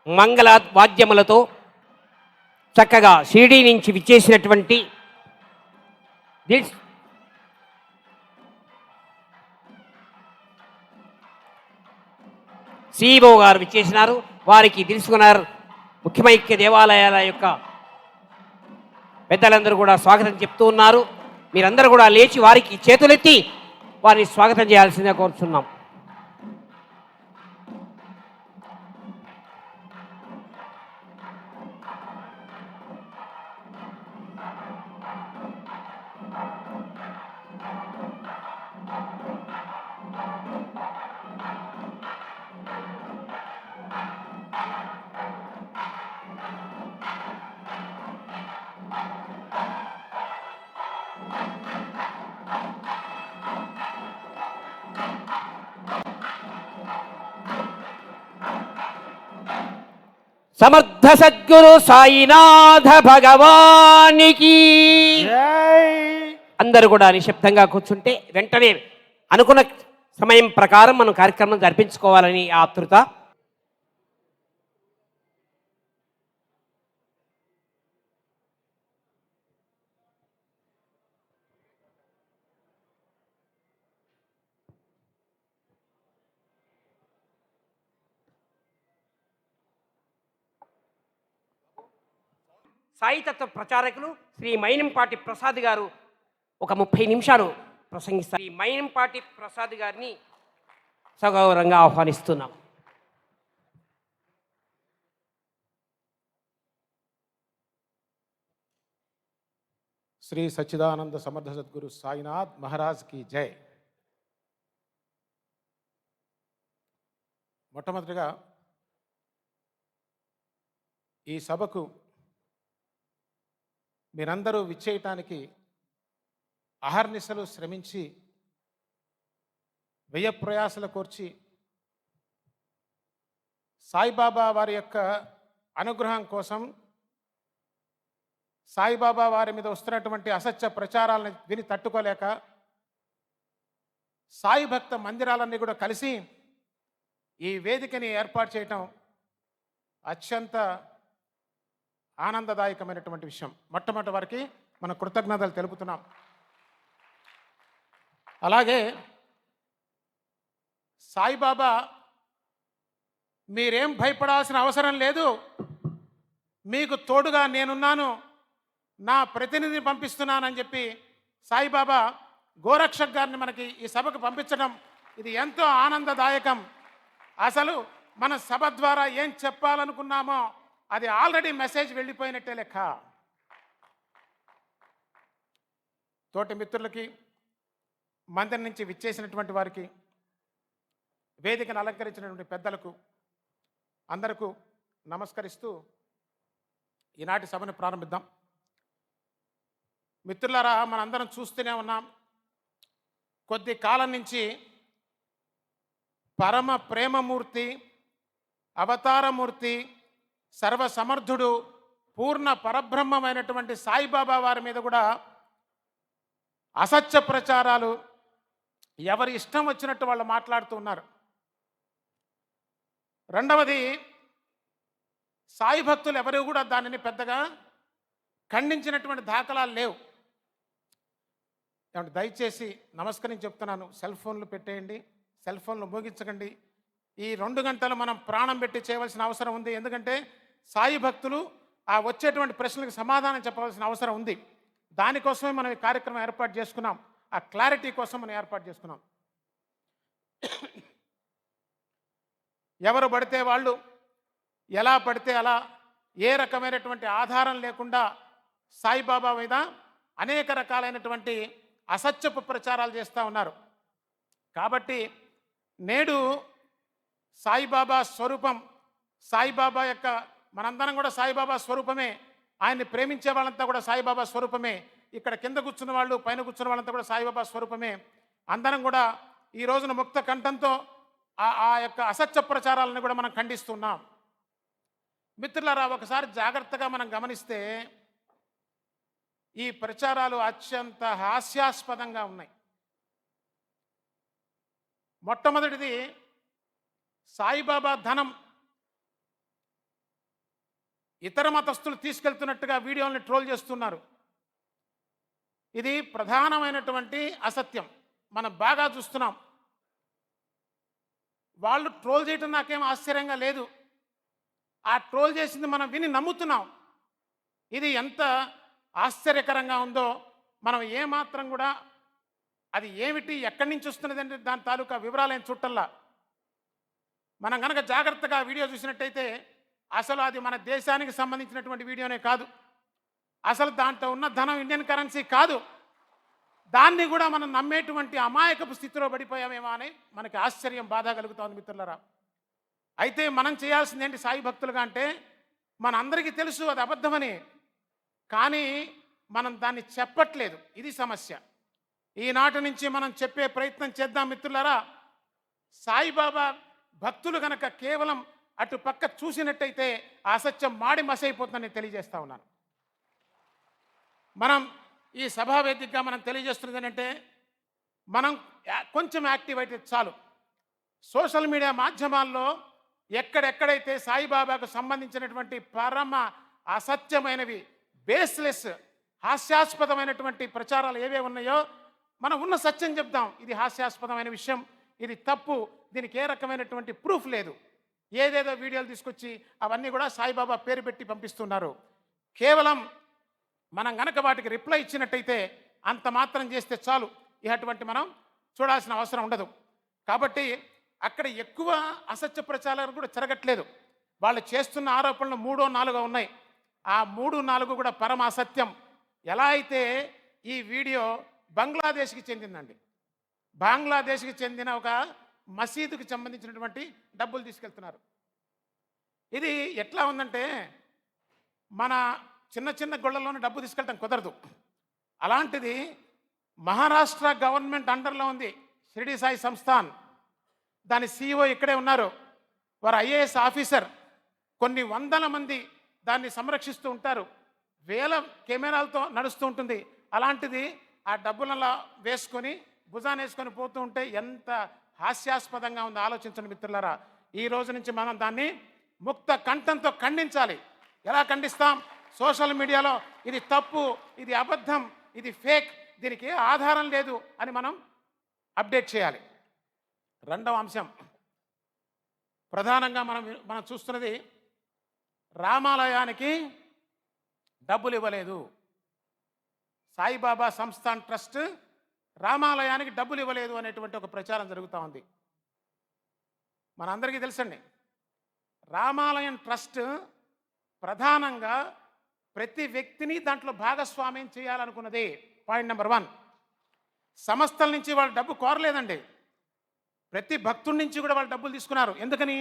మంగళ వాద్యములతో చక్కగా షిరిడీ నుంచి విచ్చేసినటువంటి సిఇఓ గారు విచ్చేసినారు. వారికి దిల్సుకున్నారు ముఖ్యమైక్య దేవాలయాల యొక్క పెద్దలందరూ కూడా స్వాగతం చెప్తూ ఉన్నారు. మీరందరూ కూడా లేచి వారికి చేతులెత్తి వారిని స్వాగతం చేయాల్సిందిగా కోరుతున్నాం. సమర్థ సద్గురు సాయినాథ భగవానికి అందరూ కూడా నిశ్శబ్దంగా కూర్చుంటే వెంటనే అనుకున్న సమయం ప్రకారం మనం కార్యక్రమం జరిపించుకోవాలని ఆతృత. సాయితత్వ ప్రచారకులు శ్రీ మైనంపాటి ప్రసాద్ గారు ఒక 30 నిమిషాలు ప్రసంగిస్తారు. ఈ మైనంపాటి ప్రసాద్ గారిని సగౌరవంగా ఆహ్వానిస్తున్నాం. శ్రీ సచ్చిదానంద సమర్థ సద్గురు సాయినాథ్ మహారాజ్ కి జై. మొట్టమొదటిగా ఈ సభకు మీరందరూ విచ్చేయటానికి అహర్నిశలు శ్రమించి వ్యయ ప్రయాసల కోర్చి సాయిబాబా వారి యొక్క అనుగ్రహం కోసం, సాయిబాబా వారి మీద వస్తున్నటువంటి అసత్య ప్రచారాలను విని తట్టుకోలేక సాయి భక్త మందిరాలన్నీ కూడా కలిసి ఈ వేదికని ఏర్పాటు చేయటం అత్యంత ఆనందదాయకమైనటువంటి విషయం. మొట్టమొదటి వారికి మన కృతజ్ఞతలు తెలుపుతున్నాం. అలాగే సాయిబాబా మీరేం భయపడాల్సిన అవసరం లేదు, మీకు తోడుగా నేనున్నాను, నా ప్రతినిధిని పంపిస్తున్నానని చెప్పి సాయిబాబా గోరక్షక్ గారిని మనకి ఈ సభకు పంపించడం ఇది ఎంతో ఆనందదాయకం. అసలు మన సభ ద్వారా ఏం చెప్పాలనుకున్నామో అది ఆల్రెడీ మెసేజ్ వెళ్ళిపోయినట్టే లెక్క. తోటి మిత్రులకి, మందిరం నుంచి విచ్చేసినటువంటి వారికి, వేదికను అలంకరించినటువంటి పెద్దలకు అందరకు నమస్కరిస్తూ ఈనాటి సభను ప్రారంభిద్దాం. మిత్రులారా, మనందరం చూస్తూనే ఉన్నాం, కొద్ది కాలం నుంచి పరమ ప్రేమమూర్తి, అవతారమూర్తి, సర్వసమర్థుడు, పూర్ణ పరబ్రహ్మమైనటువంటి సాయిబాబా వారి మీద కూడా అసత్య ప్రచారాలు ఎవరి ఇష్టం వచ్చినట్టు వాళ్ళు మాట్లాడుతూ ఉన్నారు. రెండవది, సాయి భక్తులు ఎవరు కూడా దానిని పెద్దగా ఖండించినటువంటి దాఖలాలు లేవు. దయచేసి నమస్కరించి చెప్తున్నాను, సెల్ ఫోన్లు పెట్టేయండి, సెల్ ఫోన్లు మోగించకండి. ఈ 2 గంటలు మనం ప్రాణం పెట్టి చేయవలసిన అవసరం ఉంది. ఎందుకంటే సాయి భక్తులు ఆ వచ్చేటువంటి ప్రశ్నలకు సమాధానం చెప్పవలసిన అవసరం ఉంది. దానికోసమే మనం ఈ కార్యక్రమం ఏర్పాటు చేసుకున్నాం. ఆ క్లారిటీ కోసం మనం ఏర్పాటు చేసుకున్నాం. ఎవరు పడితే వాళ్ళు ఎలా పడితే అలా ఏ రకమైనటువంటి ఆధారం లేకుండా సాయిబాబా మీద అనేక రకాలైనటువంటి అసత్యపు ప్రచారాలు చేస్తూ ఉన్నారు. కాబట్టి నేడు సాయిబాబా స్వరూపం, సాయిబాబా యొక్క, మనందరం కూడా సాయిబాబా స్వరూపమే, ఆయన్ని ప్రేమించే వాళ్ళంతా కూడా సాయిబాబా స్వరూపమే, ఇక్కడ కింద కూర్చున్న వాళ్ళు, పైన కూర్చున్న వాళ్ళంతా కూడా సాయిబాబా స్వరూపమే. అందరం కూడా ఈ రోజున ముక్త కంఠంతో ఆ యొక్క అసత్య ప్రచారాలను కూడా మనం ఖండిస్తున్నాం. మిత్రులారా, ఒకసారి జాగ్రత్తగా మనం గమనిస్తే ఈ ప్రచారాలు అత్యంత హాస్యాస్పదంగా ఉన్నాయి. మొట్టమొదటిది, సాయిబాబా ధనం ఇతర మతస్థులు తీసుకెళ్తున్నట్టుగా వీడియోల్ని ట్రోల్ చేస్తున్నారు. ఇది ప్రధానమైనటువంటి అసత్యం. మనం బాగా చూస్తున్నాం. వాళ్ళు ట్రోల్ చేయటం నాకేం ఆశ్చర్యంగా లేదు. ఆ ట్రోల్ చేసింది మనం విని నమ్ముతున్నాం. ఇది ఎంత ఆశ్చర్యకరంగా ఉందో మనం ఏమాత్రం కూడా అది ఏమిటి, ఎక్కడి నుంచి వస్తున్నదంటే దాని తాలూకా వివరాలైన చుట్టల్లా మనం కనుక జాగ్రత్తగా వీడియో చూసినట్టయితే అసలు అది మన దేశానికి సంబంధించినటువంటి వీడియోనే కాదు. అసలు దాంట్లో ఉన్న ధనం ఇండియన్ కరెన్సీ కాదు. దాన్ని కూడా మనం నమ్మేటువంటి అమాయకపు స్థితిలో పడిపోయామేమో అని మనకి ఆశ్చర్యం, బాధ కలుగుతోంది మిత్రులారా. అయితే మనం చేయాల్సింది ఏంటి సాయి భక్తులుగా అంటే, మనందరికీ తెలుసు అది అబద్ధమని, కానీ మనం దాన్ని చెప్పట్లేదు. ఇది సమస్య. ఈనాటి నుంచి మనం చెప్పే ప్రయత్నం చేద్దాం మిత్రులారా. సాయిబాబా భక్తులు కనుక కేవలం అటు పక్క చూసినట్టయితే ఆ అసత్యం మాడి మసైపోతుందని తెలియజేస్తా ఉన్నాను. మనం ఈ సభా వేదికగా మనం తెలియజేస్తున్నది ఏంటంటే, మనం కొంచెం యాక్టివ్ అయితే చాలు. సోషల్ మీడియా మాధ్యమాల్లో ఎక్కడెక్కడైతే సాయిబాబాకు సంబంధించినటువంటి పరమ అసత్యమైనవి, బేస్లెస్, హాస్యాస్పదమైనటువంటి ప్రచారాలు ఏవే ఉన్నాయో మనం ఉన్న సత్యం చెప్దాం. ఇది హాస్యాస్పదమైన విషయం, ఇది తప్పు, దీనికి ఏ రకమైనటువంటి ప్రూఫ్ లేదు. ఏదేదో వీడియోలు తీసుకొచ్చి అవన్నీ కూడా సాయిబాబా పేరు పెట్టి పంపిస్తున్నారు. కేవలం మనం గనక వాటికి రిప్లై ఇచ్చినట్టయితే అంత మాత్రం చేస్తే చాలు. ఇటువంటి మనం చూడాల్సిన అవసరం ఉండదు. కాబట్టి అక్కడ ఎక్కువ అసత్య ప్రచారాలు కూడా జరగట్లేదు. వాళ్ళు చేస్తున్న ఆరోపణలు 3 or 4 ఉన్నాయి. ఆ 3, 4 కూడా పరమ అసత్యం. ఎలా అయితే ఈ వీడియో బంగ్లాదేశ్కి చెందిందండి. బంగ్లాదేశ్కి చెందిన ఒక మసీదుకి సంబంధించినటువంటి డబ్బులు తీసుకెళ్తున్నారు. ఇది ఎట్లా ఉందంటే, మన చిన్న చిన్న గొళ్ళలోనే డబ్బు తీసుకెళ్ళటం కుదరదు. అలాంటిది మహారాష్ట్ర గవర్నమెంట్ అండర్లో ఉంది షిరిడి సాయి సంస్థాన్. దాని CEO ఇక్కడే ఉన్నారు. వారు IAS ఆఫీసర్. కొన్ని వందల మంది దాన్ని సంరక్షిస్తూ ఉంటారు. వేల కెమెరాలతో నడుస్తూ ఉంటుంది. అలాంటిది ఆ డబ్బులలో వేసుకొని భుజాన్ని వేసుకొని పోతూ ఉంటే ఎంత హాస్యాస్పదంగా ఉందో ఆలోచించండి మిత్రులారా. ఈ రోజు నుంచి మనం దాన్ని ముక్త కంఠంతో ఖండించాలి. ఎలా ఖండిస్తాం? సోషల్ మీడియాలో ఇది తప్పు, ఇది అబద్ధం, ఇది ఫేక్, దీనికి ఏ ఆధారం లేదు అని మనం అప్డేట్ చేయాలి. రెండవ అంశం, ప్రధానంగా మనం చూస్తున్నది, రామాలయానికి డబ్బులు ఇవ్వలేదు. సాయిబాబా సంస్థాన్ ట్రస్ట్ రామాలయానికి డబ్బులు ఇవ్వలేదు అనేటువంటి ఒక ప్రచారం జరుగుతూ ఉంది. మనందరికీ తెలుసండి, రామాలయం ట్రస్ట్ ప్రధానంగా ప్రతి వ్యక్తిని దాంట్లో భాగస్వామ్యం చేయాలనుకున్నది. Point number 1. సంస్థల నుంచి వాళ్ళు డబ్బు కోరలేదండి. ప్రతి భక్తుడి నుంచి కూడా వాళ్ళు డబ్బులు తీసుకున్నారు. ఎందుకని?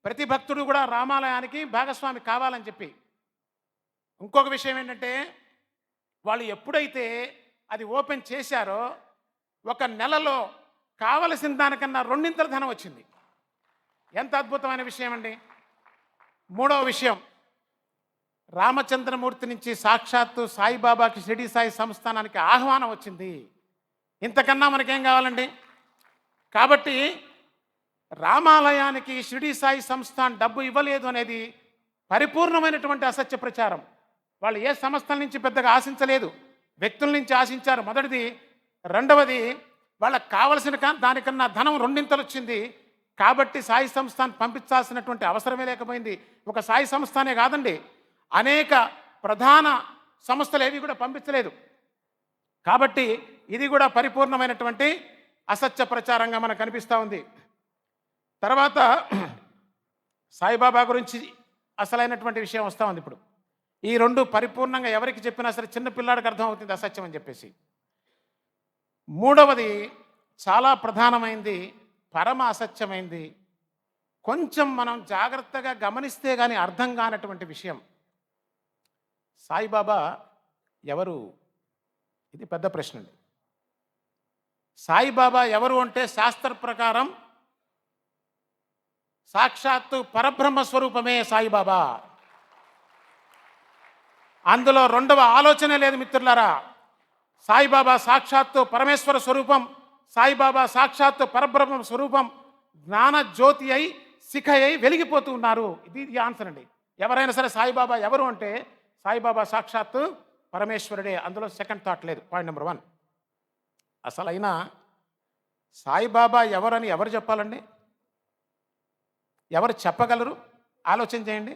ప్రతి భక్తుడు కూడా రామాలయానికి భాగస్వామి కావాలని చెప్పి. ఇంకొక విషయం ఏంటంటే, వాళ్ళు ఎప్పుడైతే అది ఓపెన్ చేశారో 1 నెలలో కావలసిన దానికన్నా 2 ధనం వచ్చింది. ఎంత అద్భుతమైన విషయం అండి. మూడవ విషయం, రామచంద్రమూర్తి నుంచి సాక్షాత్తు సాయిబాబాకి షిరిడి సాయి సంస్థానానికి ఆహ్వానం వచ్చింది. ఇంతకన్నా మనకేం కావాలండి? కాబట్టి రామాలయానికి షిరిడి సాయి సంస్థాన్ డబ్బు ఇవ్వలేదు అనేది పరిపూర్ణమైనటువంటి అసత్య ప్రచారం. వాళ్ళు ఏ సంస్థల నుంచి పెద్దగా ఆశించలేదు, వ్యక్తుల నుంచి ఆశించారు. మొదటిది. రెండవది, వాళ్ళకి కావలసిన దానికన్నా ధనం 2 వచ్చింది. కాబట్టి సాయి సంస్థాన్ పంపించాల్సినటువంటి అవసరమే లేకపోయింది. ఒక సాయి సంస్థానే కాదండి, అనేక ప్రధాన సంస్థలు ఏవి కూడా పంపించలేదు. కాబట్టి ఇది కూడా పరిపూర్ణమైనటువంటి అసత్య ప్రచారంగా మనకు కనిపిస్తూ ఉంది. తర్వాత సాయిబాబా గురించి అసలైనటువంటి విషయం వస్తూ ఉంది. ఇప్పుడు ఈ 2 పరిపూర్ణంగా ఎవరికి చెప్పినా సరే చిన్న పిల్లాడికి అర్థమవుతుంది అసత్యం అని చెప్పేసి. మూడవది చాలా ప్రధానమైంది, పరమ అసత్యమైంది, కొంచెం మనం జాగ్రత్తగా గమనిస్తే కానీ అర్థం కానటువంటి విషయం. సాయిబాబా ఎవరు? ఇది పెద్ద ప్రశ్న అండి. సాయిబాబా ఎవరు అంటే, శాస్త్ర ప్రకారం సాక్షాత్తు పరబ్రహ్మ స్వరూపమే సాయిబాబా. అందులో రెండవ ఆలోచనే లేదు మిత్రులారా. సాయిబాబా సాక్షాత్తు పరమేశ్వర స్వరూపం, సాయిబాబా సాక్షాత్తు పరబ్రహ్మ స్వరూపం, జ్ఞాన జ్యోతి అయి శిఖ అయి వెలిగిపోతూ ఉన్నారు. ఇది ఆన్సర్ అండి. ఎవరైనా సరే సాయిబాబా ఎవరు అంటే సాయిబాబా సాక్షాత్తు పరమేశ్వరుడే. అందులో సెకండ్ థాట్ లేదు. Point number 1. అసలైన సాయిబాబా ఎవరని ఎవరు చెప్పాలండి? ఎవరు చెప్పగలరు? ఆలోచన చేయండి.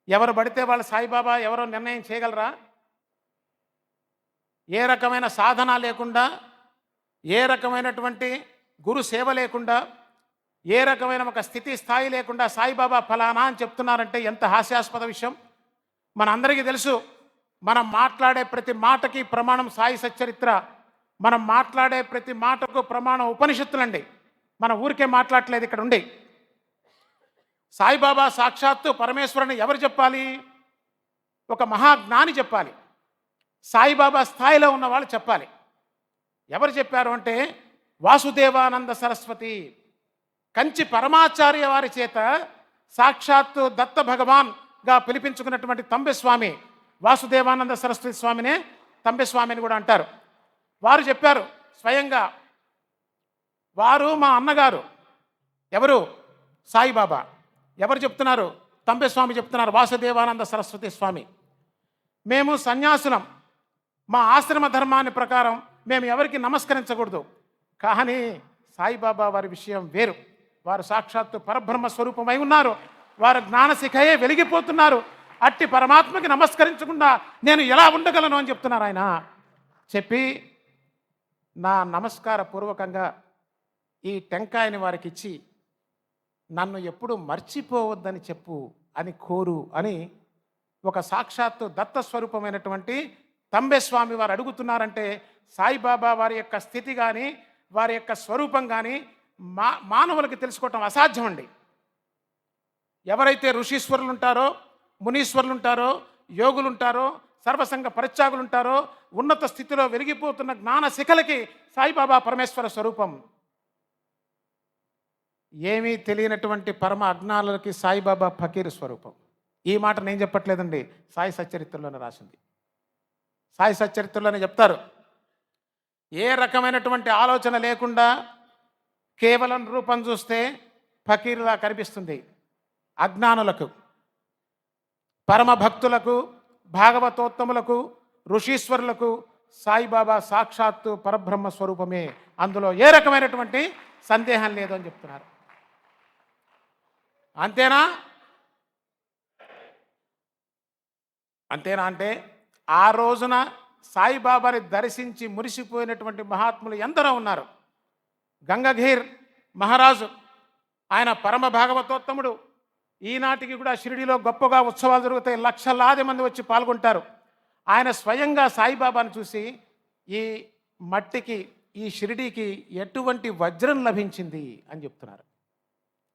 ఎవరు పడితే వాళ్ళు సాయిబాబా ఎవరో నిర్ణయం చేయగలరా? ఏ రకమైన సాధన లేకుండా, ఏ రకమైనటువంటి గురు సేవ లేకుండా, ఏ రకమైన ఒక స్థితి స్థాయి లేకుండా సాయిబాబా ఫలానా అని చెప్తున్నారంటే ఎంత హాస్యాస్పద విషయం. మనందరికీ తెలుసు, మనం మాట్లాడే ప్రతి మాటకి ప్రమాణం సాయి సచ్చరిత్ర, మనం మాట్లాడే ప్రతి మాటకు ప్రమాణం ఉపనిషత్తులండి. మన ఊరికే మాట్లాడలేదు. ఇక్కడ ఉండి సాయిబాబా సాక్షాత్తు పరమేశ్వరుని ఎవరు చెప్పాలి? ఒక మహాజ్ఞాని చెప్పాలి. సాయిబాబా స్థాయిలో ఉన్న వాళ్ళు చెప్పాలి. ఎవరు చెప్పారు అంటే వాసుదేవానంద సరస్వతి, కంచి పరమాచార్య వారి చేత సాక్షాత్తు దత్త భగవాన్గా పిలిపించుకున్నటువంటి తంబెస్వామి, వాసుదేవానంద సరస్వతి స్వామినే తంబెస్వామిని కూడా అంటారు. వారు చెప్పారు స్వయంగా. వారు మా అన్నగారు. ఎవరు? సాయిబాబా. ఎవరు చెప్తున్నారు? తంబెస్వామి చెప్తున్నారు. వాసుదేవానంద సరస్వతి స్వామి, మేము సన్యాసులం, మా ఆశ్రమ ధర్మాన్ని ప్రకారం మేము ఎవరికి నమస్కరించకూడదు. కానీ సాయిబాబా వారి విషయం వేరు. వారు సాక్షాత్తు పరబ్రహ్మ స్వరూపమై ఉన్నారు. వారు జ్ఞానశిఖయే వెలిగిపోతున్నారు. అట్టి పరమాత్మకి నమస్కరించకుండా నేను ఎలా ఉండగలను అని చెప్తున్నారు ఆయన. చెప్పి నా నమస్కార పూర్వకంగా ఈ టెంకాయని వారికి ఇచ్చి నన్ను ఎప్పుడు మర్చిపోవద్దని చెప్పు అని కోరు అని ఒక సాక్షాత్తు దత్తస్వరూపమైనటువంటి తంబెస్వామి వారు అడుగుతున్నారంటే సాయిబాబా వారి యొక్క స్థితి కానీ వారి యొక్క స్వరూపం కానీ మానవులకి తెలుసుకోవటం అసాధ్యం అండి. ఎవరైతే ఋషీశ్వరులు ఉంటారో, మునీశ్వరులు ఉంటారో, యోగులు ఉంటారో, సర్వసంగ పరిత్యాగులు ఉంటారో, ఉన్నత స్థితిలో వెలిగిపోతున్న జ్ఞాన శిఖలకి సాయిబాబా పరమేశ్వర స్వరూపం. ఏమీ తెలియనటువంటి పరమ అజ్ఞానులకి సాయిబాబా ఫకీరు స్వరూపం. ఈ మాట నేను చెప్పట్లేదండి, సాయి సచ్చరిత్రలోనే రాసింది. సాయి సచ్చరిత్రలోనే చెప్తారు. ఏ రకమైనటువంటి ఆలోచన లేకుండా కేవలం రూపం చూస్తే ఫకీరులా కనిపిస్తుంది. అజ్ఞానులకు, పరమ భక్తులకు, భాగవతోత్తములకు, ఋషీశ్వరులకు సాయిబాబా సాక్షాత్తు పరబ్రహ్మ స్వరూపమే. అందులో ఏ రకమైనటువంటి సందేహం లేదు అని చెప్తున్నారు. అంతేనా? అంతేనా అంటే ఆ రోజున సాయిబాబాని దర్శించి మురిసిపోయినటువంటి మహాత్ములు ఎందరో ఉన్నారు. గంగఘీర్ మహారాజు, ఆయన పరమ భాగవతోత్తముడు. ఈనాటికి కూడా షిరిడిలో గొప్పగా ఉత్సవాలు జరుగుతాయి, లక్షలాది మంది వచ్చి పాల్గొంటారు. ఆయన స్వయంగా సాయిబాబాను చూసి ఈ మట్టికి, ఈ షిరిడీకి ఎటువంటి వజ్రం లభించింది అని చెప్తున్నారు.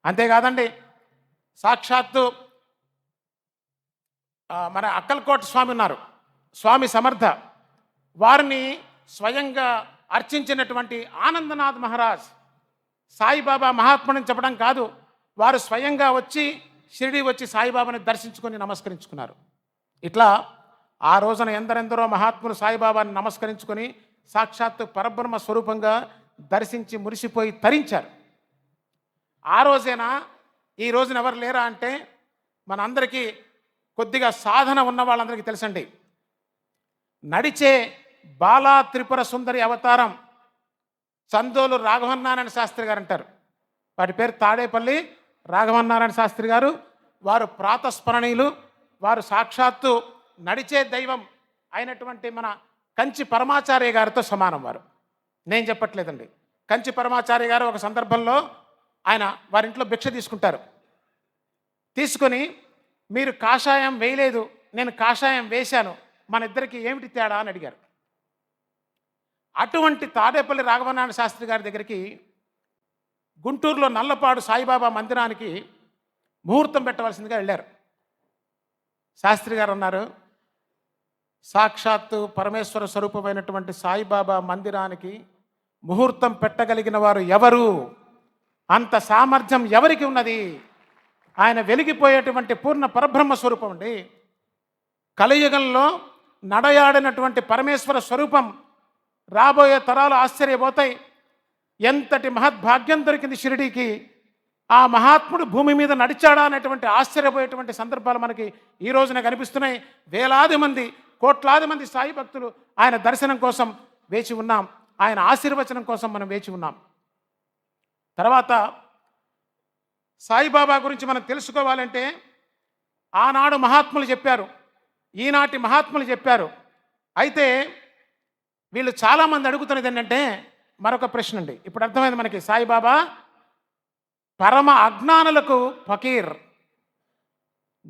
అంతేకాదండి, సాక్షాత్తు మన అక్కల్కోట స్వామి ఉన్నారు, స్వామి సమర్థ. వారిని స్వయంగా అర్చించినటువంటి ఆనందనాథ్ మహారాజ్ సాయిబాబా మహాత్ముని చెప్పడం కాదు, వారు స్వయంగా వచ్చి షిరిడి వచ్చి సాయిబాబాని దర్శించుకొని నమస్కరించుకున్నారు. ఇట్లా ఆ రోజున ఎందరెందరో మహాత్ములు సాయిబాబాని నమస్కరించుకొని సాక్షాత్తు పరబ్రహ్మ స్వరూపంగా దర్శించి మురిసిపోయి తరించారు. ఆ రోజేనా ఈ రోజున ఎవరు లేరా అంటే మనందరికీ కొద్దిగా సాధన ఉన్న వాళ్ళందరికీ తెలుసండి. నడిచే బాలా త్రిపుర సుందరి అవతారం చందోలు రాఘవన్నారాయణ శాస్త్రి గారు అంటారు. వాటి పేరు తాడేపల్లి రాఘవన్నారాయణ శాస్త్రి గారు. వారు ప్రాతస్మరణీయులు. వారు సాక్షాత్తు నడిచే దైవం అయినటువంటి మన కంచి పరమాచార్య గారితో సమానం. వారు నేను చెప్పట్లేదండి. కంచి పరమాచార్య గారు ఒక సందర్భంలో ఆయన వారింట్లో భిక్ష తీసుకుంటారు. తీసుకొని మీరు కాషాయం వేయలేదు, నేను కాషాయం వేశాను, మన ఇద్దరికి ఏమిటి తేడా అని అడిగారు. అటువంటి తాడేపల్లి రాఘవనారాయణ శాస్త్రి గారి దగ్గరికి గుంటూరులో నల్లపాడు సాయిబాబా మందిరానికి ముహూర్తం పెట్టవలసిందిగా వెళ్ళారు. శాస్త్రి గారు అన్నారు, సాక్షాత్తు పరమేశ్వర స్వరూపమైనటువంటి సాయిబాబా మందిరానికి ముహూర్తం పెట్టగలిగిన వారు ఎవరు? అంత సామర్థ్యం ఎవరికి ఉన్నది? ఆయన వెలిగిపోయేటువంటి పూర్ణ పరబ్రహ్మ స్వరూపం అండి. కలియుగంలో నడయాడినటువంటి పరమేశ్వర స్వరూపం రాబోయే తరాలు ఆశ్చర్యపోతాయి. ఎంతటి మహద్భాగ్యం దొరికింది షిరిడీకి. ఆ మహాత్ముడు భూమి మీద నడిచాడా అనేటువంటి ఆశ్చర్యపోయేటువంటి సందర్భాలు మనకి ఈ రోజున కనిపిస్తున్నాయి. వేలాది మంది, కోట్లాది మంది సాయి భక్తులు ఆయన దర్శనం కోసం వేచి ఉన్నాం. ఆయన ఆశీర్వచనం కోసం మనం వేచి ఉన్నాం. తర్వాత సాయిబాబా గురించి మనం తెలుసుకోవాలంటే ఆనాడు మహాత్ములు చెప్పారు, ఈనాటి మహాత్ములు చెప్పారు. అయితే వీళ్ళు చాలామంది అడుగుతున్నది ఏంటంటే మరొక ప్రశ్న అండి. ఇప్పుడు అర్థమైంది మనకి, సాయిబాబా పరమ అజ్ఞానులకు ఫకీర్,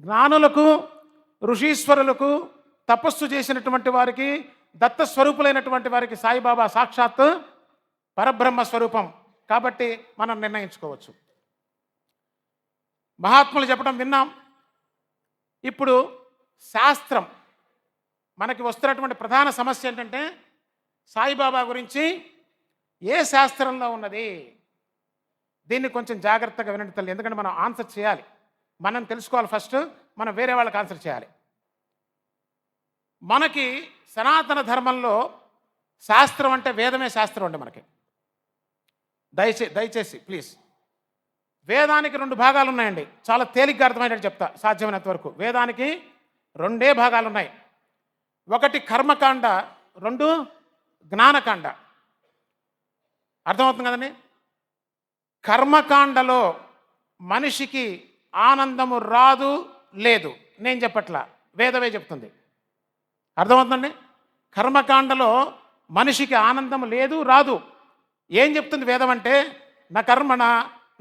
జ్ఞానులకు, ఋషీశ్వరులకు, తపస్సు చేసినటువంటి వారికి, దత్తస్వరూపులైనటువంటి వారికి సాయిబాబా సాక్షాత్ పరబ్రహ్మ స్వరూపం. కాబట్టి మనం నిర్ణయించుకోవచ్చు. మహాత్ములు చెప్పడం విన్నాం. ఇప్పుడు శాస్త్రం మనకి వస్తున్నటువంటి ప్రధాన సమస్య ఏంటంటే సాయిబాబా గురించి ఏ శాస్త్రంలో ఉన్నది? దీన్ని కొంచెం జాగ్రత్తగా వినండి తల్లి, ఎందుకంటే మనం ఆన్సర్ చేయాలి. మనం తెలుసుకోవాలి ఫస్ట్, మనం వేరే వాళ్ళకి ఆన్సర్ చేయాలి. మనకి సనాతన ధర్మంలో శాస్త్రం అంటే వేదమే శాస్త్రం అండి మనకి. దయచేసి ప్లీజ్, వేదానికి 2 భాగాలు ఉన్నాయండి. చాలా తేలిగ్గా అర్థమైనట్టు చెప్తా సాధ్యమైనంత వరకు. వేదానికి 2 భాగాలు ఉన్నాయి. ఒకటి కర్మకాండ, 2 జ్ఞానకాండ. అర్థమవుతుంది కదండి? కర్మకాండలో మనిషికి ఆనందము రాదు, లేదు, నేను చెప్పట్లా, వేదమే చెప్తుంది. అర్థమవుతుందండి? కర్మకాండలో మనిషికి ఆనందం లేదు, రాదు. ఏం చెప్తుంది వేదం అంటే, నా కర్మణ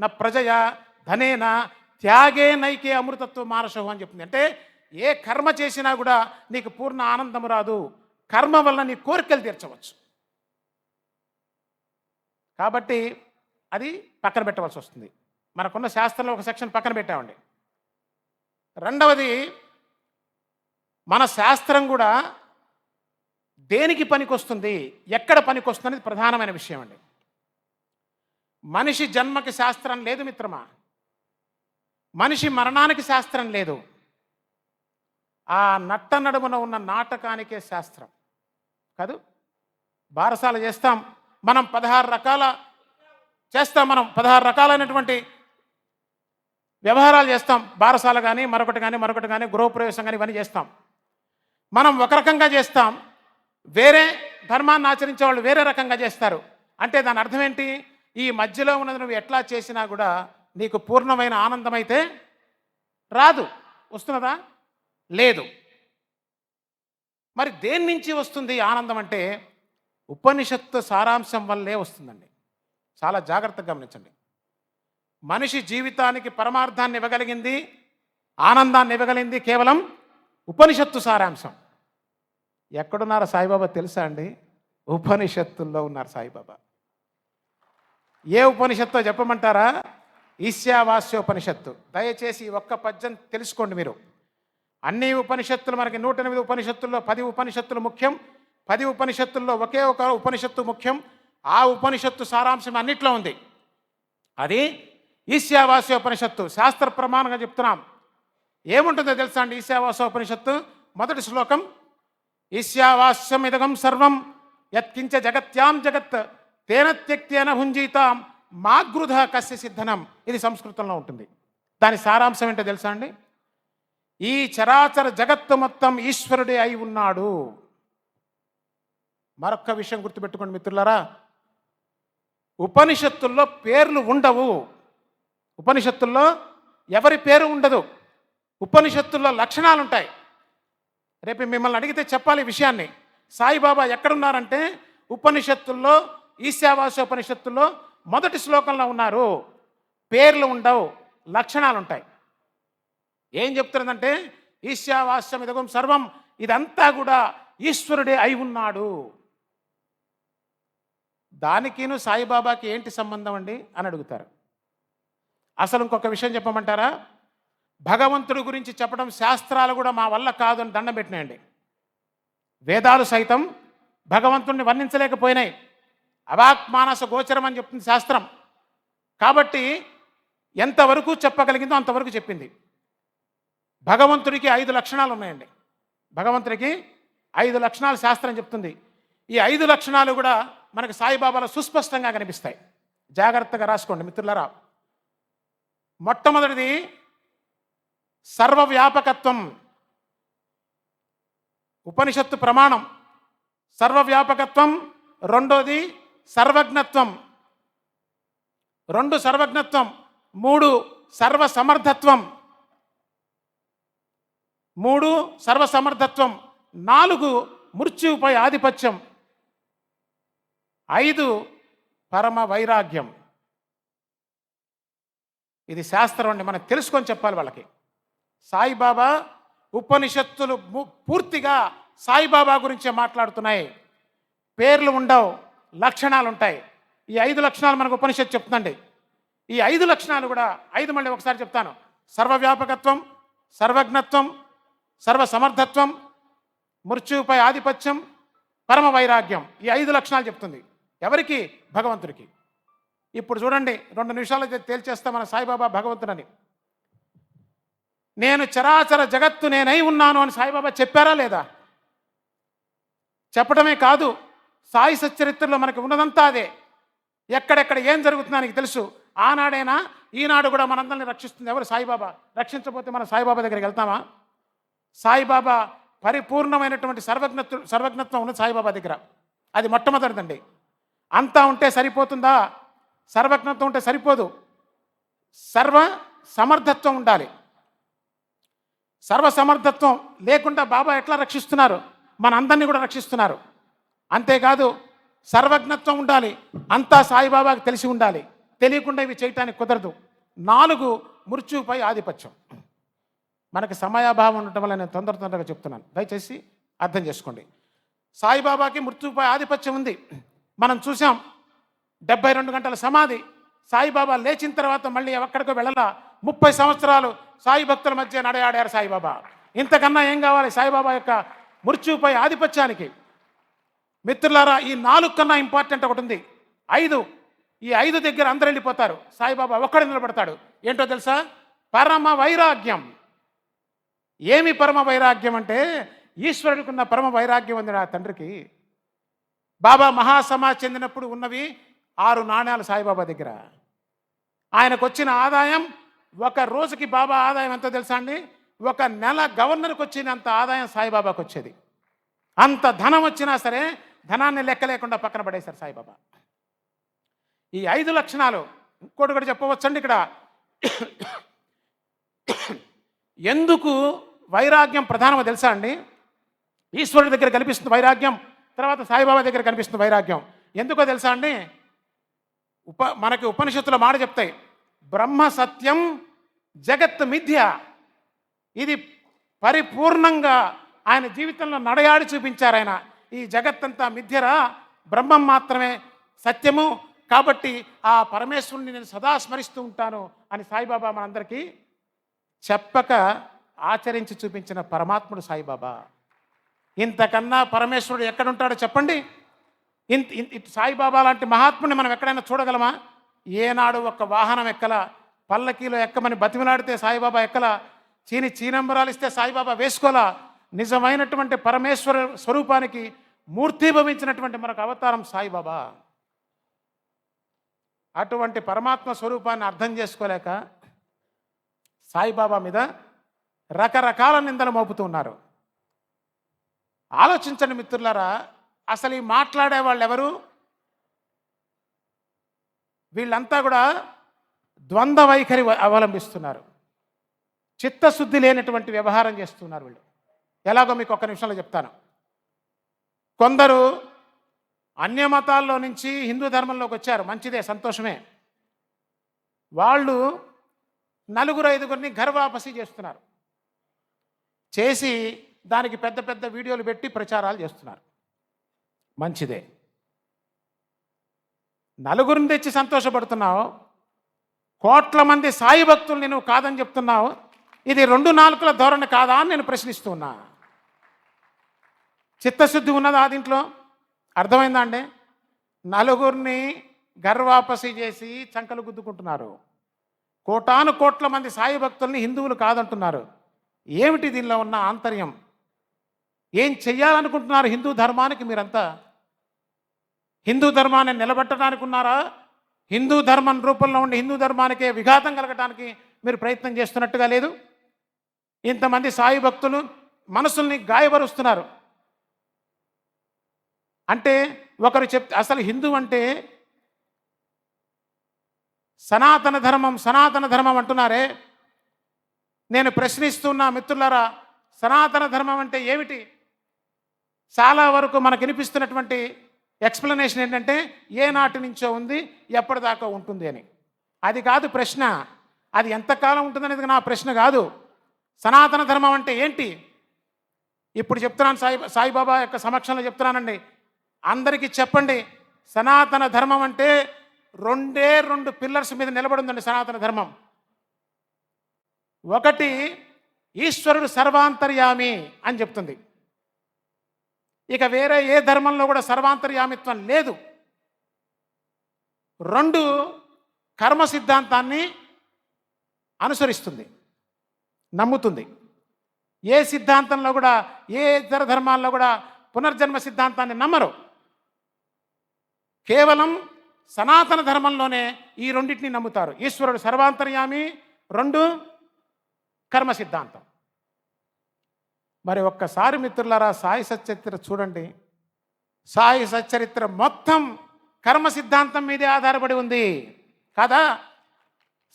నా ప్రజయ ధనేన త్యాగే నైకే అమృతత్వ మానసహు అని చెప్తుంది. అంటే ఏ కర్మ చేసినా కూడా నీకు పూర్ణ ఆనందము రాదు, కర్మ వల్ల నీ కోరికలు తీర్చవచ్చు. కాబట్టి అది పక్కన పెట్టవలసి వస్తుంది. మనకున్న శాస్త్రంలో ఒక సెక్షన్ పక్కన పెట్టామండి. రెండవది, మన శాస్త్రం కూడా దేనికి పనికొస్తుంది, ఎక్కడ పనికొస్తుంది అనేది ప్రధానమైన విషయం అండి. మనిషి జన్మకి శాస్త్రం లేదు మిత్రమా, మనిషి మరణానికి శాస్త్రం లేదు. ఆ నట్ట నడుమున ఉన్న నాటకానికే శాస్త్రం కాదు. బారసాల చేస్తాం మనం, 16 రకాల చేస్తాం, మనం 16 రకాలైనటువంటి వ్యవహారాలు చేస్తాం. బారసాల కానీ మరొకటి కానీ గృహప్రవేశం కానీ ఇవన్నీ చేస్తాం. మనం ఒక రకంగా చేస్తాం, వేరే ధర్మాన్ని ఆచరించే వాళ్ళు వేరే రకంగా చేస్తారు. అంటే దాని అర్థం ఏంటి? ఈ మధ్యలో ఉన్నది నువ్వు ఎట్లా చేసినా కూడా నీకు పూర్ణమైన ఆనందం అయితే రాదు. వస్తున్నదా? లేదు. మరి దేని నుంచి వస్తుంది ఆనందం అంటే ఉపనిషత్తు సారాంశం వల్లే వస్తుందండి. చాలా జాగ్రత్తగా గమనించండి. మనిషి జీవితానికి పరమార్థాన్ని ఇవ్వగలిగింది, ఆనందాన్ని ఇవ్వగలిగింది కేవలం ఉపనిషత్తు సారాంశం. ఎక్కడున్నారో సాయిబాబా తెలుసా అండి? ఉపనిషత్తుల్లో ఉన్నారు సాయిబాబా. ఏ ఉపనిషత్తో చెప్పమంటారా? ఈశావాస్యోపనిషత్తు. దయచేసి ఒక్క పద్యం తెలుసుకోండి మీరు. అన్ని ఉపనిషత్తులు మనకి 108 ఉపనిషత్తుల్లో 10 ఉపనిషత్తులు ముఖ్యం. 10 ఉపనిషత్తుల్లో ఒకే ఒక ఉపనిషత్తు ముఖ్యం. ఆ ఉపనిషత్తు సారాంశం అన్నిట్లో ఉంది. అది ఈశావాస్యోపనిషత్తు. శాస్త్ర ప్రమాణంగా చెప్తున్నాం. ఏముంటుందో తెలుసా అండి ఈశావాస్యోపనిషత్తు? మొదటి శ్లోకం, ఈశావాస్యమిదగం సర్వం యత్కించ జగత్యాం జగత్ తేన త్యక్తేన భుంజీతాం మాగృధ కస్య సిద్ధనం. ఇది సంస్కృతంలో ఉంటుంది. దాని సారాంశం ఏంటో తెలుసా అండి? ఈ చరాచర జగత్తు మొత్తం ఈశ్వరుడే అయి ఉన్నాడు. మరొక్క విషయం గుర్తుపెట్టుకోండి మిత్రులారా, ఉపనిషత్తుల్లో పేర్లు ఉండవు. ఉపనిషత్తుల్లో ఎవరి పేరు ఉండదు. ఉపనిషత్తుల్లో లక్షణాలు ఉంటాయి. రేపు మిమ్మల్ని అడిగితే చెప్పాలి ఈ విషయాన్ని. సాయిబాబా ఎక్కడున్నారంటే ఉపనిషత్తుల్లో, ఈశావాస్యోపనిషత్తుల్లో మొదటి శ్లోకంలో ఉన్నారు. పేర్లు ఉండవు, లక్షణాలు ఉంటాయి. ఏం చెప్తున్నదంటే ఈశావాస్యం ఇదగం సర్వం, ఇదంతా కూడా ఈశ్వరుడే అయి ఉన్నాడు. దానికిను సాయిబాబాకి ఏంటి సంబంధం అండి అని అడుగుతారు. అసలు ఇంకొక విషయం చెప్పమంటారా? భగవంతుడి గురించి చెప్పడం శాస్త్రాలు కూడా మా వల్ల కాదు అని దండం పెట్టినాయండి. వేదాలు సైతం భగవంతుడిని వర్ణించలేకపోయినాయి. అవాక్మానస గోచరం అని చెప్తుంది శాస్త్రం. కాబట్టి ఎంతవరకు చెప్పగలిగిందో అంతవరకు చెప్పింది. భగవంతుడికి 5 లక్షణాలు ఉన్నాయండి. భగవంతుడికి 5 లక్షణాలు శాస్త్రం చెప్తుంది. ఈ 5 లక్షణాలు కూడా మనకు సాయిబాబాలో సుస్పష్టంగా కనిపిస్తాయి. జాగ్రత్తగా రాసుకోండి మిత్రులారా. మొట్టమొదటిది సర్వవ్యాపకత్వం, ఉపనిషత్తు ప్రమాణం సర్వవ్యాపకత్వం. రెండోది సర్వజ్ఞత్వం, రెండు సర్వజ్ఞత్వం. మూడు సర్వసమర్థత్వం, మూడు సర్వసమర్థత్వం. నాలుగు మృత్యువుపై ఆధిపత్యం. ఐదు పరమ వైరాగ్యం. ఇది శాస్త్రం అండి, మనం తెలుసుకొని చెప్పాలి వాళ్ళకి. సాయిబాబా ఉపనిషత్తులు పూర్తిగా సాయిబాబా గురించే మాట్లాడుతున్నాయి. పేర్లు ఉండవు, లక్షణాలు ఉంటాయి. ఈ 5 లక్షణాలు మనకు ఉపనిషత్తు చెప్తుందండి. ఈ 5 లక్షణాలు కూడా 5 మళ్ళీ ఒకసారి చెప్తాను. సర్వవ్యాపకత్వం, సర్వజ్ఞత్వం, సర్వసమర్థత్వం, మృత్యువుపై ఆధిపత్యం, పరమ వైరాగ్యం. ఈ 5 లక్షణాలు చెప్తుంది. ఎవరికి? భగవంతుడికి. ఇప్పుడు చూడండి, 2 నిమిషాలు తేల్చేస్తా మన సాయిబాబా భగవంతుడని. నేను చరాచర జగత్తు నేనై ఉన్నాను అని సాయిబాబా చెప్పారా లేదా? చెప్పడమే కాదు, సాయి సచ్చరిత్రలో మనకి ఉన్నదంతా అదే. ఎక్కడెక్కడ ఏం జరుగుతుందో ఆయనకి తెలుసు. ఆనాడైనా ఈనాడు కూడా మనందరినీ రక్షిస్తుంది ఎవరు? సాయిబాబా. రక్షించకపోతే మనం సాయిబాబా దగ్గరికి వెళ్తామా? సాయిబాబా పరిపూర్ణమైనటువంటి సర్వజ్ఞత్వం ఉన్నది సాయిబాబా దగ్గర. అది మొట్టమొదటిదండి. అంతా ఉంటే సరిపోతుందా? సర్వజ్ఞత్వం ఉంటే సరిపోదు, సర్వ సమర్థత్వం ఉండాలి. సర్వసమర్థత్వం లేకుండా బాబా ఎట్లా రక్షిస్తున్నారు? మనందరినీ కూడా రక్షిస్తున్నారు. అంతేకాదు సర్వజ్ఞత్వం ఉండాలి, అంతా సాయిబాబాకి తెలిసి ఉండాలి. తెలియకుండా ఇవి చేయటానికి కుదరదు. 4 మృత్యువుపై ఆధిపత్యం. మనకి సమయాభావం ఉండటం వల్ల నేను తొందరగా చెప్తున్నాను, దయచేసి అర్థం చేసుకోండి. సాయిబాబాకి మృత్యువుపై ఆధిపత్యం ఉంది. మనం చూసాం 72 గంటల సమాధి. సాయిబాబా లేచిన తర్వాత మళ్ళీ ఎక్కడికో వెళ్ళాలా. 30 సంవత్సరాలు సాయి భక్తుల మధ్య నడయాడారు సాయిబాబా. ఇంతకన్నా ఏం కావాలి సాయిబాబా యొక్క మృత్యువుపై ఆధిపత్యానికి? మిత్రులారా, ఈ 4 కన్నా ఇంపార్టెంట్ ఒకటి ఉంది, 5. ఈ 5 దగ్గర అందరు వెళ్ళిపోతారు, సాయిబాబా ఒక్కడే నిలబడతాడు. ఏంటో తెలుసా? పరమ వైరాగ్యం. ఏమి పరమ వైరాగ్యం అంటే, ఈశ్వరుడికి ఉన్న పరమ వైరాగ్యం ఉంది నా తండ్రికి. బాబా మహాసమాజ్ చెందినప్పుడు ఉన్నవి 6 నాణ్యాలు సాయిబాబా దగ్గర. ఆయనకు వచ్చిన ఆదాయం, ఒక రోజుకి బాబా ఆదాయం ఎంతో తెలుసా అండి? 1 నెల గవర్నర్కి వచ్చినంత ఆదాయం సాయిబాబాకి వచ్చేది. అంత ధనం వచ్చినా సరే ధనాన్ని లెక్క లేకుండా పక్కన పడేశారు సాయిబాబా. ఈ 5 లక్షణాలు. ఇంకోటి కూడా చెప్పవచ్చండి ఇక్కడ. ఎందుకు వైరాగ్యం ప్రధానమో తెలుసా అండి? ఈశ్వరుడి దగ్గర కనిపిస్తుంది వైరాగ్యం, తర్వాత సాయిబాబా దగ్గర కనిపిస్తుంది వైరాగ్యం. ఎందుకో తెలుసా అండి? మనకి ఉపనిషత్తుల మాట చెప్తాయి, బ్రహ్మ సత్యం, జగత్ మిథ్య. ఇది పరిపూర్ణంగా ఆయన జీవితంలో నడయాడి చూపించారు ఆయన. ఈ జగత్తంతా మిథ్యరా, బ్రహ్మం మాత్రమే సత్యము, కాబట్టి ఆ పరమేశ్వరుని నేను సదా స్మరిస్తూ ఉంటాను అని సాయిబాబా మనందరికీ చెప్పక ఆచరించి చూపించిన పరమాత్ముడు సాయిబాబా. ఇంతకన్నా పరమేశ్వరుడు ఎక్కడుంటాడో చెప్పండి? సాయిబాబా లాంటి మహాత్ముని మనం ఎక్కడైనా చూడగలమా? ఏనాడు ఒక వాహనం ఎక్కల, పల్లకీలో ఎక్కమని బతిమలాడితే సాయిబాబా ఎక్కల, చీనంబరాలు ఇస్తే సాయిబాబా వేసుకోలా. నిజమైనటువంటి పరమేశ్వర స్వరూపానికి మూర్తిభవించినటువంటి మనకు అవతారం సాయిబాబా. అటువంటి పరమాత్మ స్వరూపాన్ని అర్థం చేసుకోలేక సాయిబాబా మీద రకరకాల నిందలు మోపుతూ ఉన్నారు. ఆలోచించండి మిత్రులారా, అసలు ఈ మాట్లాడే వాళ్ళు ఎవరు? వీళ్ళంతా కూడా ద్వంద్వ వైఖరి అవలంబిస్తున్నారు, చిత్తశుద్ధి లేనటువంటి వ్యవహారం చేస్తున్నారు వీళ్ళు. ఎలాగో మీకు 1 నిమిషంలో చెప్తాను. కొందరు అన్య మతాల్లో నుంచి హిందూ ధర్మంలోకి వచ్చారు, మంచిదే, సంతోషమే. వాళ్ళు 4-5 గర్వాపసి చేస్తున్నారు. చేసి దానికి పెద్ద పెద్ద వీడియోలు పెట్టి ప్రచారాలు చేస్తున్నారు, మంచిదే. 4 తెచ్చి సంతోషపడుతున్నావు, కోట్ల మంది సాయి భక్తుల్ని నువ్వు కాదని చెప్తున్నావు. ఇది 2 నాలుకల ధోరణి కాదా అని నేను ప్రశ్నిస్తున్నా. చిత్తశుద్ధి ఉన్నదా దీంట్లో? అర్థమైందా అండి? 4 గర్వాపసి చేసి చంకలు గుద్దుకుంటున్నారు. కోటాను కోట్ల మంది సాయి భక్తుల్ని హిందువులు కాదంటున్నారు. ఏమిటి దీనిలో ఉన్న ఆంతర్యం? ఏం చెయ్యాలనుకుంటున్నారు హిందూ ధర్మానికి? మీరంతా హిందూ ధర్మాన్ని నిలబెట్టడానికి ఉన్నారా, హిందూ ధర్మం రూపంలో ఉండి హిందూ ధర్మానికే విఘాతం కలగటానికి మీరు ప్రయత్నం చేస్తున్నట్టుగా లేదు? ఇంతమంది సాయి భక్తులు మనసుల్ని గాయపరుస్తున్నారు. అంటే ఒకరు చెప్తే అసలు హిందూ అంటే సనాతన ధర్మం అంటున్నారే. నేను ప్రశ్నిస్తున్నా మిత్రులారా, సనాతన ధర్మం అంటే ఏమిటి? చాలా వరకు మనకు వినిపిస్తున్నటువంటి ఎక్స్ప్లెనేషన్ ఏంటంటే ఏ నాటి నుంచో ఉంది, ఎప్పటిదాకా ఉంటుంది అని. అది కాదు ప్రశ్న. అది ఎంతకాలం ఉంటుందనేది నా ప్రశ్న కాదు. సనాతన ధర్మం అంటే ఏంటి? ఇప్పుడు చెప్తున్నాను, సాయిబాబా యొక్క సమక్షంలో చెప్తున్నానండి. అందరికీ చెప్పండి, సనాతన ధర్మం అంటే రెండు పిల్లర్స్ మీద నిలబడి ఉందండి సనాతన ధర్మం. ఒకటి, ఈశ్వరుడు సర్వాంతర్యామి అని చెప్తుంది. ఇక వేరే ఏ ధర్మంలో కూడా సర్వాంతర్యామిత్వం లేదు. 2, కర్మ సిద్ధాంతాన్ని అనుసరిస్తుంది, నమ్ముతుంది. ఏ సిద్ధాంతంలో కూడా, ఏ ఇతర ధర్మాల్లో కూడా పునర్జన్మ సిద్ధాంతాన్ని నమ్మరు. కేవలం సనాతన ధర్మంలోనే ఈ రెండింటిని నమ్ముతారు. ఈశ్వరుడు సర్వాంతర్యామి, 2 కర్మ సిద్ధాంతం. మరి ఒక్కసారి మిత్రులారా సాయి సచ్చరిత్ర చూడండి. సాయి సచ్చరిత్ర మొత్తం కర్మ సిద్ధాంతం మీదే ఆధారపడి ఉంది కదా.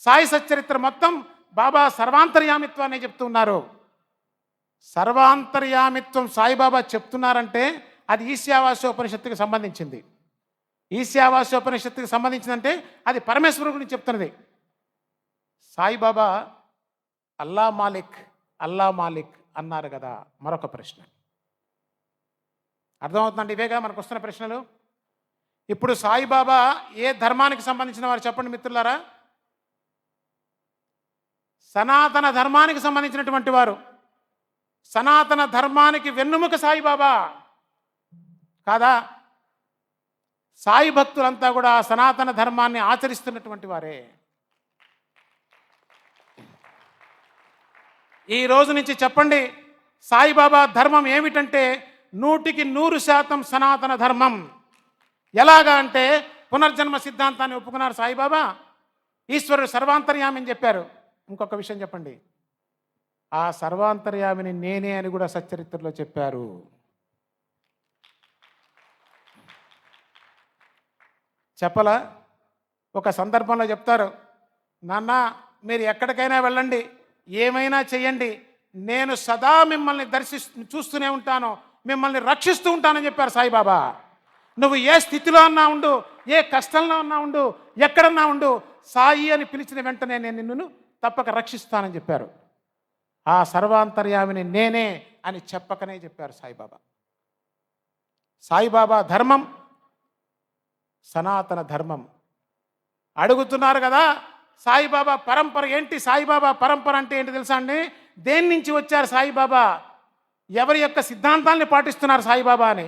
సాయి సచ్చరిత్ర మొత్తం బాబా సర్వాంతర్యామిత్వాన్ని చెప్తున్నారు. సర్వాంతర్యామిత్వం సాయిబాబా చెప్తున్నారంటే అది ఈశావాస్యోపనిషత్తుకి సంబంధించింది. ఈశావాస్యోపనిషత్తుకి సంబంధించిందంటే అది పరమేశ్వరుడు గురించి చెప్తున్నది. సాయిబాబా అల్లా మాలిక్ అన్నారు కదా. మరొక ప్రశ్న అర్థమవుతుందండి. ఇవేగా మనకు వస్తున్న ప్రశ్నలు. ఇప్పుడు సాయిబాబా ఏ ధర్మానికి సంబంధించిన వారు చెప్పండి మిత్రులారా? సనాతన ధర్మానికి సంబంధించినటువంటి వారు. సనాతన ధర్మానికి వెన్నుముక సాయిబాబా కాదా? సాయి భక్తులంతా కూడా సనాతన ధర్మాన్ని ఆచరిస్తున్నటువంటి వారే. ఈ రోజు నుంచి చెప్పండి, సాయిబాబా ధర్మం ఏమిటంటే 100% సనాతన ధర్మం. ఎలాగా అంటే పునర్జన్మ సిద్ధాంతాన్ని ఒప్పుకున్నారు సాయిబాబా. ఈశ్వరుడు సర్వాంతర్యామి అని చెప్పారు. ఇంకొక విషయం చెప్పండి, ఆ సర్వాంతర్యామిని నేనే అని కూడా సచ్చరిత్రలో చెప్పారు. చెప్పలా? ఒక సందర్భంలో చెప్తారు, నాన్న మీరు ఎక్కడికైనా వెళ్ళండి, ఏమైనా చెయ్యండి, నేను సదా మిమ్మల్ని చూస్తూనే ఉంటాను, మిమ్మల్ని రక్షిస్తూ ఉంటానని చెప్పారు సాయిబాబా. నువ్వు ఏ స్థితిలో అన్నా ఉండు, ఏ కష్టంలో అన్నా ఉండు, ఎక్కడన్నా ఉండు, సాయి అని పిలిచిన వెంటనే నేను నిన్ను తప్పక రక్షిస్తానని చెప్పారు. ఆ సర్వాంతర్యామిని నేనే అని చెప్పకనే చెప్పారు సాయిబాబా. సాయిబాబా ధర్మం సనాతన ధర్మం. అడుగుతున్నారు కదా సాయిబాబా పరంపర ఏంటి? సాయిబాబా పరంపర అంటే ఏంటి తెలుసా అండి? దేని నుంచి వచ్చారు సాయిబాబా? ఎవరి యొక్క సిద్ధాంతాన్ని పాటిస్తున్నారు సాయిబాబా అని?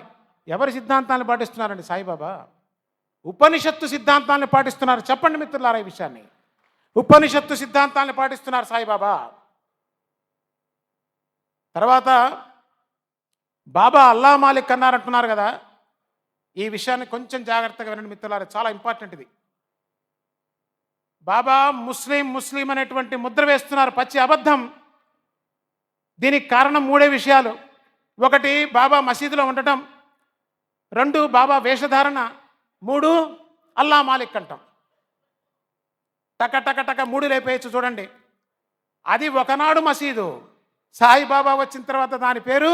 ఎవరి సిద్ధాంతాన్ని పాటిస్తున్నారండి సాయిబాబా? ఉపనిషత్తు సిద్ధాంతాన్ని పాటిస్తున్నారు. చెప్పండి మిత్రులారా ఈ విషయాన్ని. ఉపనిషత్తు సిద్ధాంతాన్ని పాటిస్తున్నారు సాయిబాబా. తర్వాత బాబా అల్లా మాలిక్ అన్నారంటున్నారు కదా. ఈ విషయాన్ని కొంచెం జాగ్రత్తగా వినండి మిత్రులారా, చాలా ఇంపార్టెంట్ ఇది. బాబా ముస్లిం అనేటువంటి ముద్ర వేస్తున్నారు, పచ్చి అబద్ధం. దీనికి కారణం 3 విషయాలు. 1, బాబా మసీదులో ఉండటం. 2, బాబా వేషధారణ. 3, అల్లా మాలిక్ అంటాం. టక టక టక 3 లేపేయచ్చు చూడండి. అది ఒకనాడు మసీదు. సాయిబాబా వచ్చిన తర్వాత దాని పేరు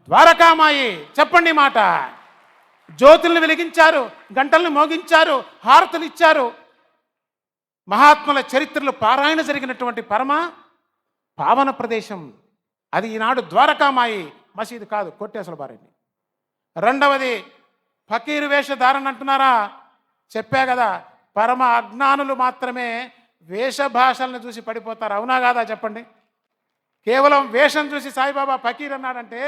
ద్వారకామాయి. చెప్పండి మాట. జ్యోతుల్ని వెలిగించారు, గంటల్ని మోగించారు, హారతులు ఇచ్చారు. మహాత్ముల చరిత్రలు పారాయణ జరిగినటువంటి పరమ పావన ప్రదేశం అది. ఈనాడు ద్వారకామాయి, మసీదు కాదు, కొట్టేసలు బారండి. 2వది ఫకీరు వేషధారణ అంటున్నారా? చెప్పా కదా, పరమ అజ్ఞానులు మాత్రమే వేషభాషలను చూసి పడిపోతారు. అవునా కాదా చెప్పండి? కేవలం వేషం చూసి సాయిబాబా ఫకీర్ అన్నాడంటే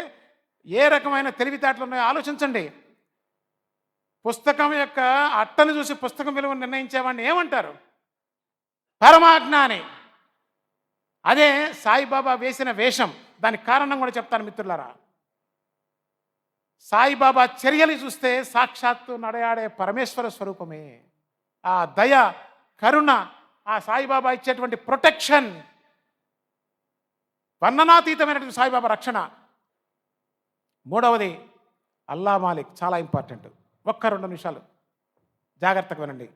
ఏ రకమైన తెలివితేటలు ఉన్నాయో ఆలోచించండి. పుస్తకం యొక్క అట్టను చూసి పుస్తకం విలువను నిర్ణయించేవాడిని ఏమంటారు? పరమాజ్ఞాని. అదే సాయిబాబా వేసిన వేషం. దానికి కారణం కూడా చెప్తాను మిత్రులారా. సాయిబాబా చర్యలు చూస్తే సాక్షాత్తు నడయాడే పరమేశ్వర స్వరూపమే. ఆ దయ, కరుణ, ఆ సాయిబాబా ఇచ్చేటువంటి ప్రొటెక్షన్, వర్ణనాతీతమైనటువంటి సాయిబాబా రక్షణ. మూడవది అల్లా మాలిక్, చాలా ఇంపార్టెంట్. ఒక్క 2 నిమిషాలు జాగ్రత్తగా వినండి.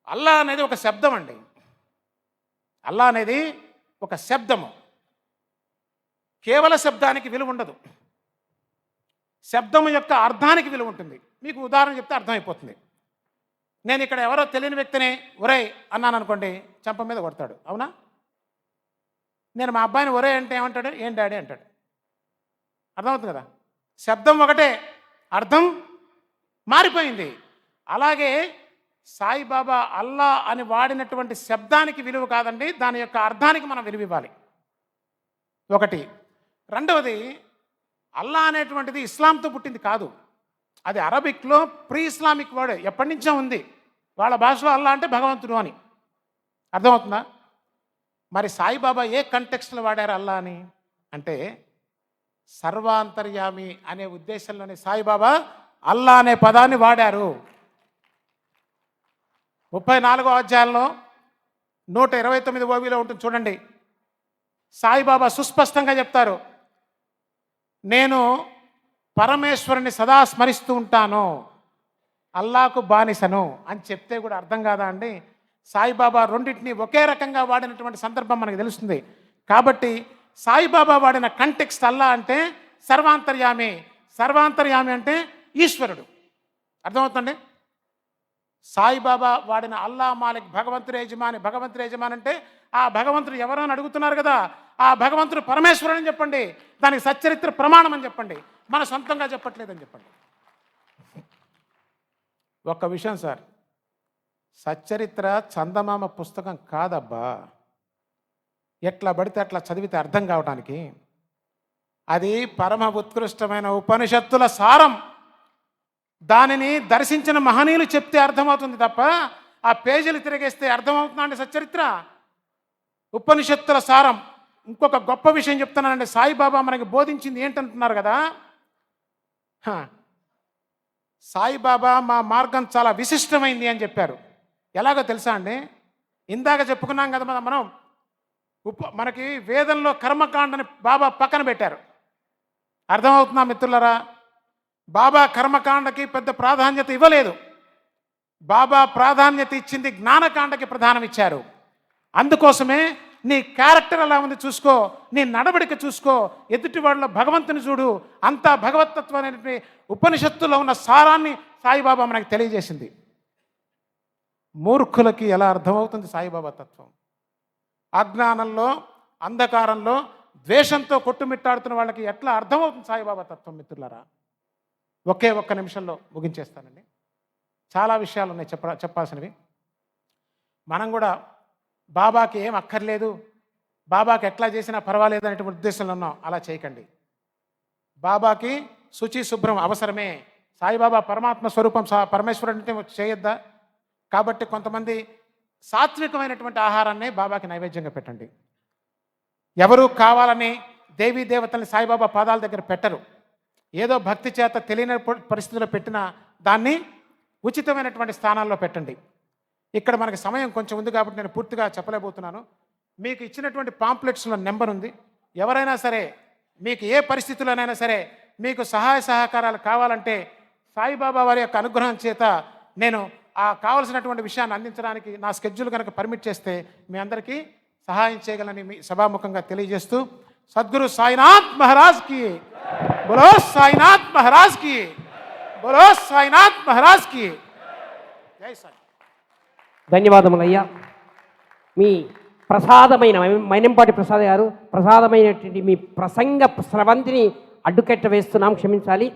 అల్లా అనేది ఒక శబ్దం అండి. అల్లా అనేది ఒక శబ్దము. కేవల శబ్దానికి విలువ ఉండదు, శబ్దం యొక్క అర్థానికి విలువ ఉంటుంది. మీకు ఉదాహరణ చెప్తే అర్థమైపోతుంది. నేను ఇక్కడ ఎవరో తెలియని వ్యక్తిని ఒరేయ్ అన్నాను అనుకోండి, చెంప మీద కొడతాడు, అవునా? నేను మా అబ్బాయిని ఒరే అంటే ఏమంటాడు? ఏం డాడీ అంటాడు. అర్థమవుతుంది కదా? శబ్దం ఒకటే, అర్థం మారిపోయింది. అలాగే సాయిబాబా అల్లా అని వాడినటువంటి శబ్దానికి విలువ కాదండి, దాని యొక్క అర్థానికి మనం విలువ ఇవ్వాలి. ఒకటి. రెండవది, అల్లా అనేటువంటిది ఇస్లాంతో పుట్టింది కాదు, అది అరబిక్లో ప్రీ ఇస్లామిక్ వర్డ్, ఎప్పటి నుంచో ఉంది. వాళ్ళ భాషలో అల్లా అంటే భగవంతుడు అని. అర్థమవుతుందా? మరి సాయిబాబా ఏ కంటెక్స్ట్లో వాడారు అల్లా అని అంటే, సర్వాంతర్యామి అనే ఉద్దేశంలోనే సాయిబాబా అల్లా అనే పదాన్ని వాడారు. 34వ అధ్యాయంలో 129 ఓవిలో ఉంటుంది చూడండి. సాయిబాబా సుస్పష్టంగా చెప్తారు, నేను పరమేశ్వరుని సదా స్మరిస్తూ ఉంటాను, అల్లాకు బానిసను అని చెప్తే కూడా అర్థం కాదా అండి? సాయిబాబా రెండింటిని ఒకే రకంగా వాడినటువంటి సందర్భం మనకు తెలుస్తుంది. కాబట్టి సాయిబాబా వాడిన కంటెక్స్ట్ అల్లా అంటే సర్వాంతర్యామి, సర్వాంతర్యామి అంటే ఈశ్వరుడు. అర్థమవుతుంది? సాయిబాబా వాడిన అల్లా మాలిక్, భగవంతుడు యజమాని. భగవంతుడు యజమాని అంటే ఆ భగవంతుడు ఎవరో అని అడుగుతున్నారు కదా, ఆ భగవంతుడు పరమేశ్వరుడు అని చెప్పండి, దానికి సచ్చరిత్ర ప్రమాణం అని చెప్పండి, మన సొంతంగా చెప్పట్లేదని చెప్పండి. ఒక్క విషయం సార్, సచ్చరిత్ర చందమామ పుస్తకం కాదబ్బా, ఎట్లా పడితే అట్లా చదివితే అర్థం కావడానికి. అది పరమ ఉత్కృష్టమైన ఉపనిషత్తుల సారం. దానిని దర్శించిన మహనీయులు చెప్తే అర్థమవుతుంది తప్ప ఆ పేజీలు తిరిగేస్తే అర్థమవుతుందా అండి సచ్చరిత్ర? ఉపనిషత్తుల సారం. ఇంకొక గొప్ప విషయం చెప్తున్నానండి, సాయిబాబా మనకి బోధించింది ఏంటంటున్నారు కదా, సాయిబాబా మా మార్గం చాలా విశిష్టమైంది అని చెప్పారు. ఎలాగో తెలుసా అండి? ఇందాక చెప్పుకున్నాం కదా మనం, మనకి వేదంలో కర్మకాండని బాబా పక్కన పెట్టారు. అర్థమవుతుందా మిత్రులరా? బాబా కర్మకాండకి పెద్ద ప్రాధాన్యత ఇవ్వలేదు. బాబా ప్రాధాన్యత ఇచ్చింది జ్ఞానకాండకి ప్రధానం ఇచ్చారు. అందుకోసమే నీ క్యారెక్టర్ ఎలా ఉంది చూసుకో, నీ నడవడిక చూసుకో, ఎదుటి వాళ్ళలో భగవంతుని చూడు, అంతా భగవతత్వం అనే ఉపనిషత్తులో ఉన్న సారాన్ని సాయిబాబా మనకు తెలియజేసింది. మూర్ఖులకి ఎలా అర్థమవుతుంది సాయిబాబా తత్వం? అజ్ఞానంలో, అంధకారంలో, ద్వేషంతో కొట్టుమిట్టాడుతున్న వాళ్ళకి ఎట్లా అర్థమవుతుంది సాయిబాబా తత్వం మిత్రులారా? ఒక్క నిమిషంలో ముగించేస్తానండి. చాలా విషయాలు ఉన్నాయి చెప్పాల్సినవి. మనం కూడా బాబాకి ఏం అక్కర్లేదు, బాబాకి ఎట్లా చేసినా పర్వాలేదు అనేటువంటి ఉద్దేశంలో ఉన్నాం. అలా చేయకండి. బాబాకి శుచి శుభ్రం అవసరమే. సాయిబాబా పరమాత్మ స్వరూపం, పరమేశ్వరుడు అంటే చేయొద్దా? కాబట్టి కొంతమంది సాత్వికమైనటువంటి ఆహారాన్ని బాబాకి నైవేద్యంగా పెట్టండి. ఎవరు కావాలని దేవీ దేవతల్ని సాయిబాబా పాదాల దగ్గర పెట్టరు. ఏదో భక్తి చేత తెలియని పరిస్థితుల్లో పెట్టిన దాన్ని ఉచితమైనటువంటి స్థానాల్లో పెట్టండి. ఇక్కడ మనకి సమయం కొంచెం ఉంది కాబట్టి నేను పూర్తిగా చెప్పలేకపోతున్నాను. మీకు ఇచ్చినటువంటి పాంప్లెట్స్లో నెంబర్ ఉంది. ఎవరైనా సరే మీకు ఏ పరిస్థితుల్లోనైనా సరే మీకు సహాయ సహకారాలు కావాలంటే సాయిబాబా వారి యొక్క అనుగ్రహం చేత నేను ఆ కావలసినటువంటి విషయాన్ని అందించడానికి నా స్కెడ్యూల్ కనుక పర్మిట్ చేస్తే మీ అందరికీ సహాయం చేయగలని మీ సభాముఖంగా తెలియజేస్తూ, సద్గురు సాయినాథ్ మహారాజ్ కి బోలో, సాయినాథ్ మహారాజ్ కి బోలో, సాయినాథ్ మహారాజ్ కి జై సాయి. ధన్యవాదములయ్యా. మీ ప్రసాదమైన మైనంపాటి ప్రసాద్ గారు ప్రసాదమైనటువంటి మీ ప్రసంగ స్రవంతిని అడ్డుకట్ట వేస్తున్నాం, క్షమించాలి.